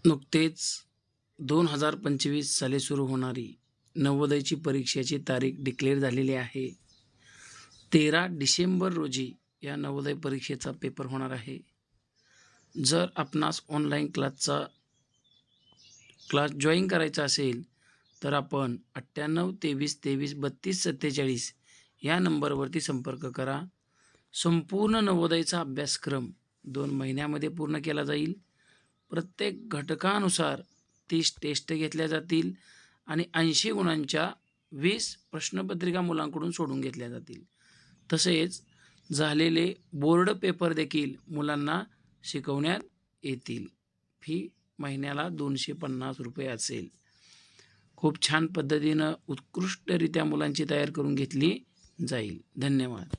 नुकतेच 2025 साली सुरू होणारी नवोदयची परीक्षेची तारीख डिक्लेअर झालेली आहे. 13 डिसेंबर रोजी या नवोदय परीक्षेचा पेपर होणार आहे. जर आपणास ऑनलाईन क्लास जॉईन करायचा असेल तर आपण 9823233247 या नंबरवरती संपर्क करा. संपूर्ण नवोदयचा अभ्यासक्रम 2 महिन्यामध्ये पूर्ण केला जाईल. प्रत्येक घटकानुसार 30 टेस्ट घेतल्या जातील आणि 80 गुणांच्या 20 प्रश्नपत्रिका मुलांकडून सोडून घेतल्या जातील. तसेच झालेले बोर्ड पेपर देखील मुलांना शिकवण्यात येतील. फी महिन्याला ₹250 असेल. खूप छान पद्धतीनं उत्कृष्टरित्या मुलांची तयार करून घेतली जाईल. धन्यवाद.